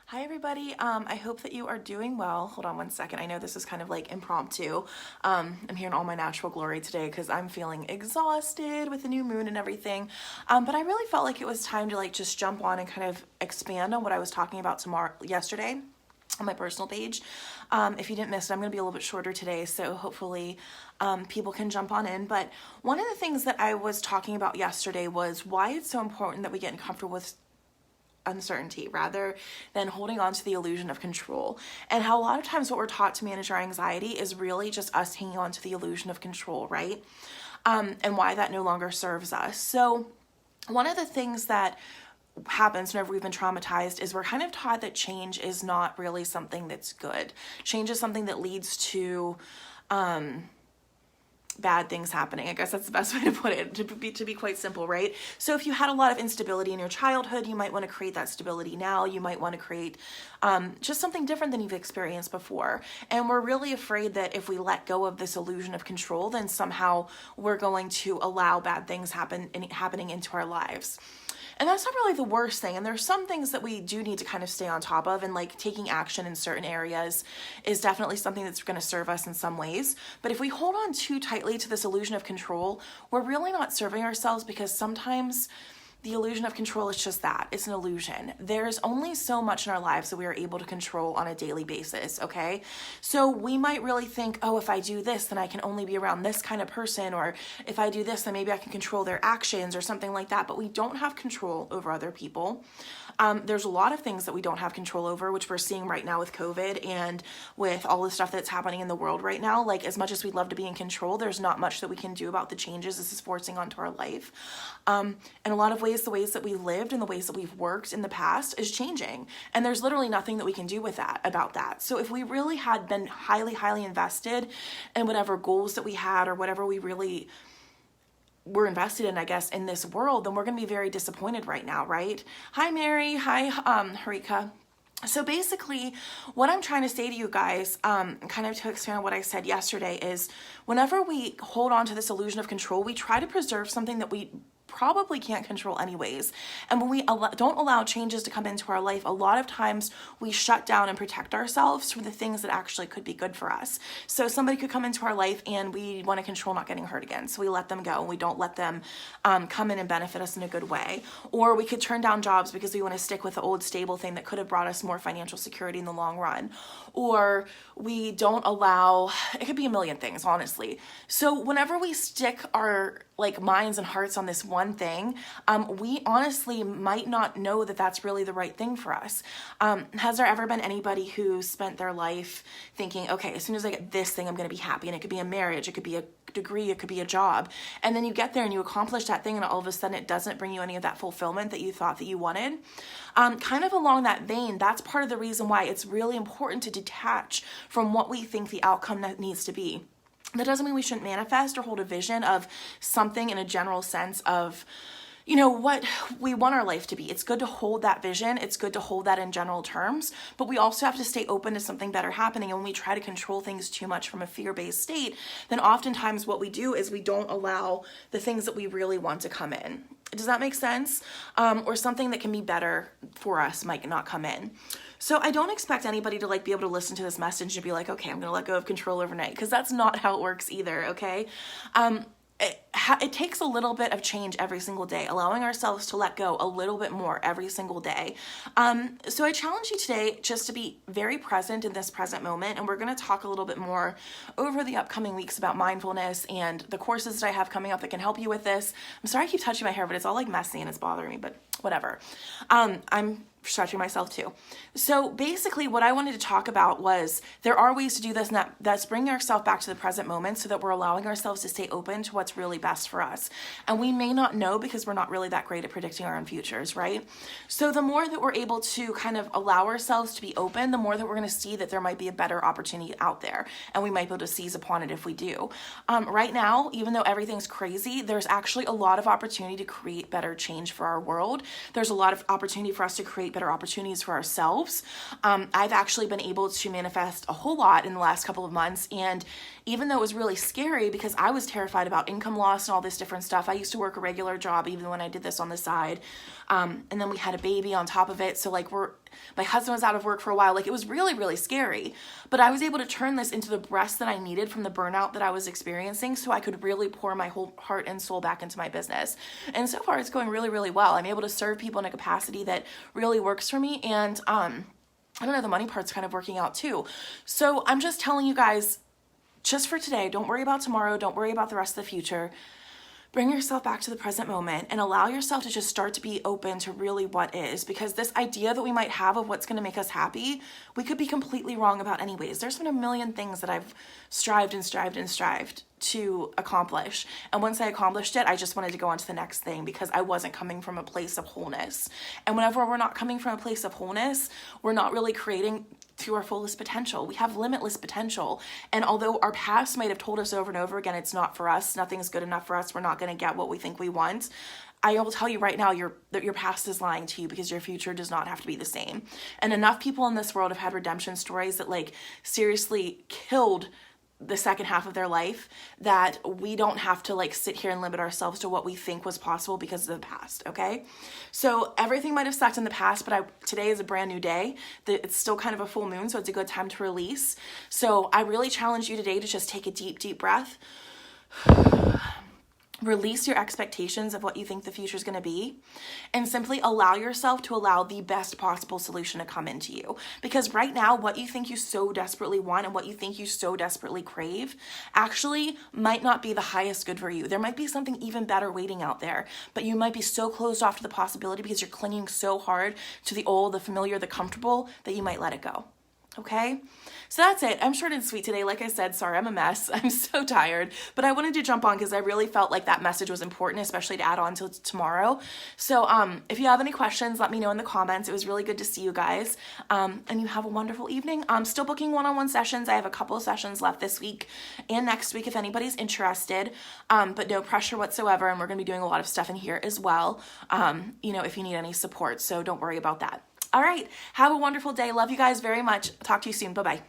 Hi everybody, I hope that you are doing well. Hold on one second. I know this is kind of like impromptu. I'm here in all my natural glory today because I'm feeling exhausted with the new moon and everything. But I really felt like it was time to like just jump on and kind of expand on what I was talking about yesterday on my personal page. If you didn't miss it, I'm going to be a little bit shorter today, so hopefully people can jump on in. But one of the things that I was talking about yesterday was why it's so important that we get comfortable with uncertainty rather than holding on to the illusion of control, and how a lot of times what we're taught to manage our anxiety is really just us hanging on to the illusion of control, right? And why that no longer serves us. So one of the things that happens whenever we've been traumatized is we're kind of taught that change is not really something that's good. Change is something that leads to bad things happening. I guess that's the best way to put it, to be quite simple, right? So if you had a lot of instability in your childhood, you might want to create that stability now. You might want to create just something different than you've experienced before. And we're really afraid that if we let go of this illusion of control, then somehow we're going to allow bad things happening into our lives. And that's not really the worst thing. And there's some things that we do need to kind of stay on top of, and like taking action in certain areas is definitely something that's going to serve us in some ways. But if we hold on too tightly to this illusion of control, we're really not serving ourselves, because sometimes the illusion of control is just that. It's an illusion. There's only so much in our lives that we are able to control on a daily basis, okay? So we might really think, oh, if I do this, then I can only be around this kind of person, or if I do this, then maybe I can control their actions or something like that, but we don't have control over other people. There's a lot of things that we don't have control over, which we're seeing right now with COVID and with all the stuff that's happening in the world right now. Like, as much as we'd love to be in control, there's not much that we can do about the changes this is forcing onto our life. In a lot of ways, the ways that we lived and the ways that we've worked in the past is changing. And there's literally nothing that we can do about that. So if we really had been highly invested in whatever goals that we had, or whatever we really were invested in, I guess, in this world, then we're going to be very disappointed right now, right? Hi, Mary. Hi, Harika. So basically, what I'm trying to say to you guys, kind of to expand on what I said yesterday, is whenever we hold on to this illusion of control, we try to preserve something that we probably can't control anyways. And when we don't allow changes to come into our life, a lot of times we shut down and protect ourselves from the things that actually could be good for us. So somebody could come into our life and we want to control not getting hurt again, so we let them go and we don't let them come in and benefit us in a good way. Or we could turn down jobs because we want to stick with the old stable thing that could have brought us more financial security in the long run. Or we don't allow, it could be a million things, honestly. So whenever we stick our minds and hearts on this one thing, we honestly might not know that that's really the right thing for us. Has there ever been anybody who spent their life thinking, okay, as soon as I get this thing, I'm going to be happy? And it could be a marriage, it could be a degree, it could be a job. And then you get there and you accomplish that thing, and all of a sudden it doesn't bring you any of that fulfillment that you thought that you wanted. Kind of along that vein, that's part of the reason why it's really important to detach from what we think the outcome needs to be. That doesn't mean we shouldn't manifest or hold a vision of something in a general sense of, what we want our life to be. It's good to hold that vision. It's good to hold that in general terms, but we also have to stay open to something better happening. And when we try to control things too much from a fear-based state, then oftentimes what we do is we don't allow the things that we really want to come in. Does that make sense? Or something that can be better for us might not come in. So I don't expect anybody to be able to listen to this message and be like, okay, I'm going to let go of control overnight, because that's not how it works either, okay? It takes a little bit of change every single day, allowing ourselves to let go a little bit more every single day. So I challenge you today just to be very present in this present moment, and we're going to talk a little bit more over the upcoming weeks about mindfulness and the courses that I have coming up that can help you with this. I'm sorry I keep touching my hair, but it's all messy and it's bothering me, but whatever. I'm stretching myself too. So basically what I wanted to talk about was there are ways to do this, and that's bringing ourselves back to the present moment so that we're allowing ourselves to stay open to what's really best for us. And we may not know because we're not really that great at predicting our own futures, right? So the more that we're able to kind of allow ourselves to be open, the more that we're going to see that there might be a better opportunity out there, and we might be able to seize upon it if we do. Right now, even though everything's crazy, there's actually a lot of opportunity to create better change for our world. There's a lot of opportunity for us to create better opportunities for ourselves. I've actually been able to manifest a whole lot in the last couple of months, and even though it was really scary because I was terrified about income loss and all this different stuff, I used to work a regular job even when I did this on the side, and then we had a baby on top of it, so My husband was out of work for a while. Like, it was really, really scary. But I was able to turn this into the rest that I needed from the burnout that I was experiencing, so I could really pour my whole heart and soul back into my business. And so far, it's going really, really well. I'm able to serve people in a capacity that really works for me. And I don't know, the money part's kind of working out too. So I'm just telling you guys, just for today, don't worry about tomorrow. Don't worry about the rest of the future. Bring yourself back to the present moment and allow yourself to just start to be open to really what is, because this idea that we might have of what's going to make us happy, we could be completely wrong about anyways. There's been a million things that I've strived to accomplish. And once I accomplished it, I just wanted to go on to the next thing because I wasn't coming from a place of wholeness. And whenever we're not coming from a place of wholeness, we're not really creating to our fullest potential. We have limitless potential. And although our past might have told us over and over again, it's not for us, nothing's good enough for us, we're not going to get what we think we want, I will tell you right now that your past is lying to you, because your future does not have to be the same. And enough people in this world have had redemption stories that like seriously killed the second half of their life, that we don't have to like sit here and limit ourselves to what we think was possible because of the past. Okay. So everything might have sucked in the past, but today is a brand new day. It's still kind of a full moon, so it's a good time to release. So I really challenge you today to just take a deep, deep breath. Release your expectations of what you think the future is going to be, and simply allow yourself to allow the best possible solution to come into you. Because right now, what you think you so desperately want and what you think you so desperately crave actually might not be the highest good for you. There might be something even better waiting out there, but you might be so closed off to the possibility because you're clinging so hard to the old, the familiar, the comfortable, that you might let it go. Okay, so that's it. I'm short and sweet today. Like I said, sorry, I'm a mess. I'm so tired, but I wanted to jump on because I really felt like that message was important, especially to add on to tomorrow. So if you have any questions, let me know in the comments. It was really good to see you guys, and you have a wonderful evening. I'm still booking one-on-one sessions. I have a couple of sessions left this week and next week if anybody's interested, but no pressure whatsoever. And we're going to be doing a lot of stuff in here as well, if you need any support. So don't worry about that. All right. Have a wonderful day. Love you guys very much. Talk to you soon. Bye-bye.